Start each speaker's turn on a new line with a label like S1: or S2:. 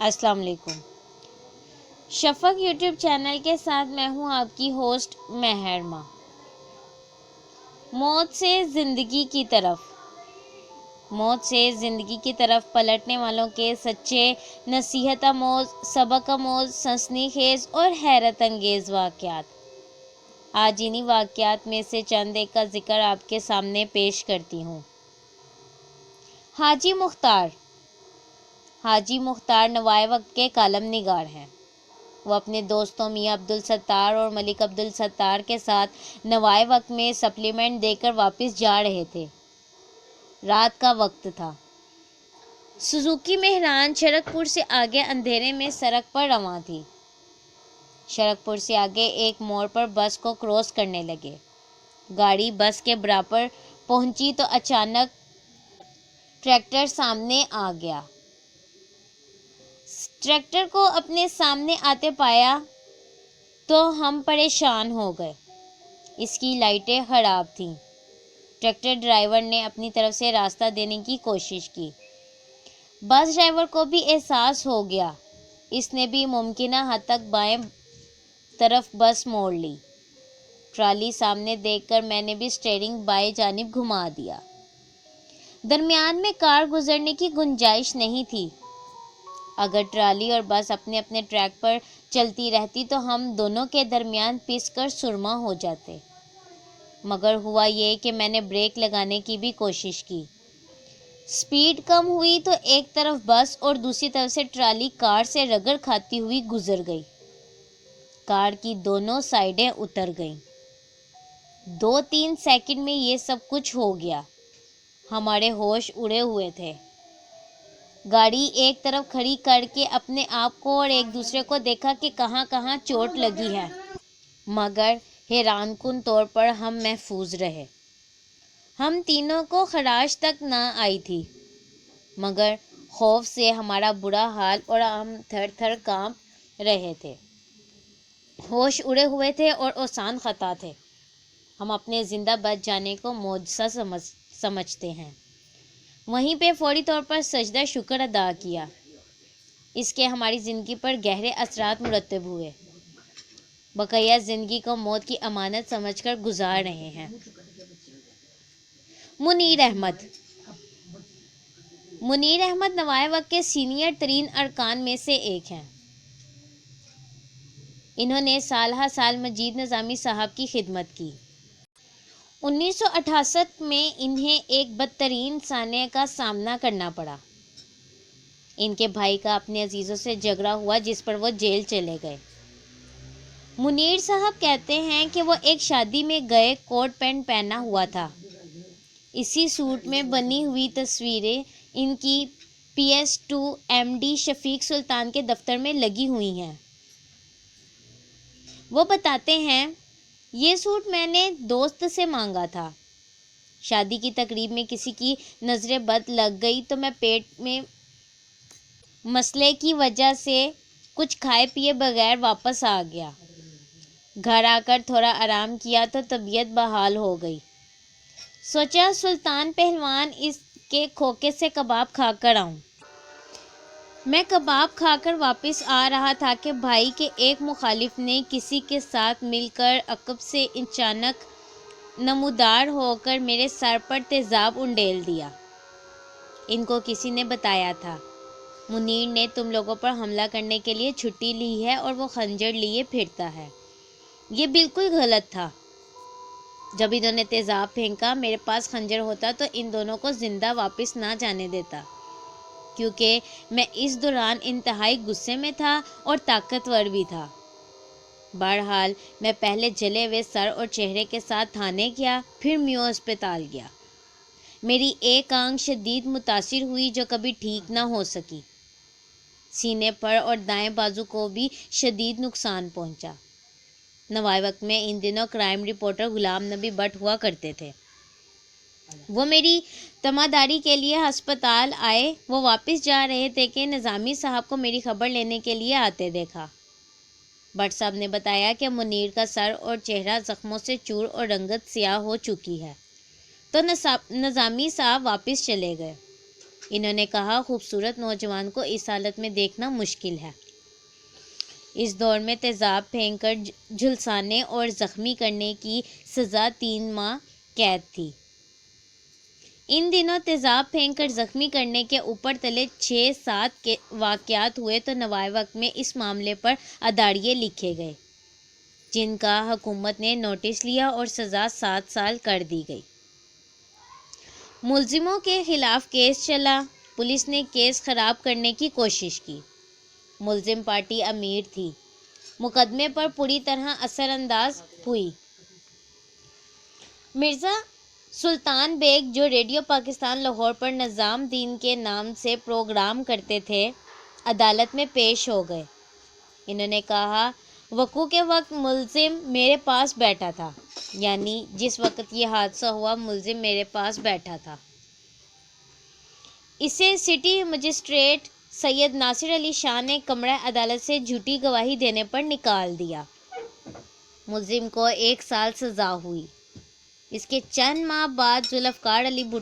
S1: अस्सलाम वालेकुम। शफ़क़ YouTube channel के साथ मैं हूं आपकी होस्ट महरमा। मौत से ज़िंदगी की तरफ पलटने वालों के सच्चे नसीहत आमोज़, सबक आमोज़, सनसनीखेज़ और हैरत अंगेज़ वाक़यात। आज इन्हीं वाक़यात में से चंद एक का ज़िक्र आपके सामने पेश करती हूँ। हाजी मुख्तार नवाए वक्त के कालम निगार हैं। वो अपने दोस्तों मियाँ अब्दुल सत्तार और मलिक अब्दुल सत्तार के साथ नवाए वक्त में सप्लीमेंट देकर वापस जा रहे थे। रात का वक्त था। सुजुकी मेहरान शरकपुर से आगे अंधेरे में सड़क पर रवां थी। शरकपुर से आगे एक मोड़ पर बस को क्रॉस करने लगे। गाड़ी बस के बराबर पहुंची तो अचानक ट्रैक्टर सामने आ गया। ट्रैक्टर को अपने सामने आते पाया तो हम परेशान हो गए। इसकी लाइटें खराब थीं। ट्रैक्टर ड्राइवर ने अपनी तरफ से रास्ता देने की कोशिश की। बस ड्राइवर को भी एहसास हो गया। इसने भी मुमकिना हद तक बाएं तरफ बस मोड़ ली। ट्राली सामने देखकर मैंने भी स्टीयरिंग बाएं जानिब घुमा दिया। दरमियान में कार गुजरने की गुंजाइश नहीं थी। अगर ट्राली और बस अपने अपने ट्रैक पर चलती रहती तो हम दोनों के दरमियान पिस कर सुरमा हो जाते। मगर हुआ ये कि मैंने ब्रेक लगाने की भी कोशिश की। स्पीड कम हुई तो एक तरफ बस और दूसरी तरफ से ट्राली कार से रगड़ खाती हुई गुजर गई। कार की दोनों साइडें उतर गईं। 2-3 सेकंड में ये सब कुछ हो गया। हमारे होश उड़े हुए थे। गाड़ी एक तरफ खड़ी करके अपने आप को और एक दूसरे को देखा कि कहाँ कहाँ चोट लगी है, मगर हैरानकुन तौर पर हम महफूज रहे। हम तीनों को खराश तक ना आई थी, मगर खौफ से हमारा बुरा हाल और हम थर थर कांप रहे थे। होश उड़े हुए थे और आसान खता थे। हम अपने जिंदा बच जाने को मौजज़ा समझते हैं। वहीं पे फौरी तौर पर सजदा शुक्र अदा किया। इसके हमारी ज़िंदगी पर गहरे असरात मुरतब हुए। बक़िया ज़िंदगी को मौत की अमानत समझकर गुजार रहे हैं। मुनीर अहमद नवाए वक्त के सीनियर तरीन अरकान में से एक हैं। इन्होंने साल हा साल मजीद निज़ामी साहब की खिदमत की। 1968 में इन्हें एक बदतरीन साने का सामना करना पड़ा। इनके भाई का अपने अजीज़ों से झगड़ा हुआ, जिस पर वो जेल चले गए। मुनीर साहब कहते हैं कि वो एक शादी में गए, कोट पैंट पहना हुआ था। इसी सूट में बनी हुई तस्वीरें इनकी PS2 MD शफीक सुल्तान के दफ्तर में लगी हुई हैं। वो बताते हैं, ये सूट मैंने दोस्त से मांगा था। शादी की तकरीब में किसी की नज़रें बद लग गई तो मैं पेट में मसले की वजह से कुछ खाए पिए बगैर वापस आ गया। घर आकर थोड़ा आराम किया तो तबीयत बहाल हो गई। सोचा सुल्तान पहलवान इसके खोखे से कबाब खाकर आऊं। मैं कबाब खाकर वापस आ रहा था कि भाई के एक मुखालिफ ने किसी के साथ मिलकर अकब से अचानक नमूदार होकर मेरे सर पर तेज़ाब उंडेल दिया। इनको किसी ने बताया था, मुनीर ने तुम लोगों पर हमला करने के लिए छुट्टी ली है और वो खंजर लिए फिरता है। ये बिल्कुल गलत था। जब इन्होंने तेज़ाब फेंका, मेरे पास खंजर होता तो इन दोनों को जिंदा वापस ना जाने देता, क्योंकि मैं इस दौरान इंतहाई गुस्से में था और ताकतवर भी था। बहरहाल मैं पहले जले हुए सर और चेहरे के साथ थाने गया, फिर मियो अस्पताल गया। मेरी एक आंख शदीद मुतासिर हुई जो कभी ठीक ना हो सकी। सीने पर और दाएं बाजू को भी शदीद नुकसान पहुंचा। नवाए वक्त में इन दिनों क्राइम रिपोर्टर गुलाम नबी भट्ट हुआ करते थे। वो मेरी तमादारी के लिए अस्पताल आए। वो वापस जा रहे थे कि निज़ामी साहब को मेरी खबर लेने के लिए आते देखा। भट्ट साहब ने बताया कि मुनीर का सर और चेहरा ज़ख्मों से चूर और रंगत स्याह हो चुकी है, तो निज़ामी साहब वापस चले गए। انہوں نے کہا خوبصورت نوجوان کو اس حالت میں دیکھنا مشکل ہے۔ اس دور میں تیزاب پھینک کر جھلسانے اور زخمی کرنے کی سزا 3 ماہ قید تھی۔ ان دنوں تیزاب پھینک کر زخمی کرنے کے اوپر تلے 6-7 واقعات ہوئے تو نوائے وقت میں اس معاملے پر اداریے لکھے گئے، جن کا حکومت نے نوٹس لیا اور سزا 7 سال کر دی گئی۔ ملزموں کے خلاف کیس چلا۔ پولیس نے کیس خراب کرنے کی کوشش کی۔ ملزم پارٹی امیر تھی، مقدمے پر پوری طرح اثر انداز ہوئی۔ مرزا سلطان بیگ، جو ریڈیو پاکستان لاہور پر نظام دین کے نام سے پروگرام کرتے تھے، عدالت میں پیش ہو گئے۔ انہوں نے کہا وقوع کے وقت ملزم میرے پاس بیٹھا تھا، یعنی جس وقت یہ حادثہ ہوا ملزم میرے پاس بیٹھا تھا۔ اسے سٹی مجسٹریٹ سید ناصر علی شاہ نے کمرہ عدالت سے جھوٹی گواہی دینے پر نکال دیا۔ ملزم کو 1 سال سزا ہوئی۔ اس کے چند ماہ بعد ذوالفقار علی بھٹو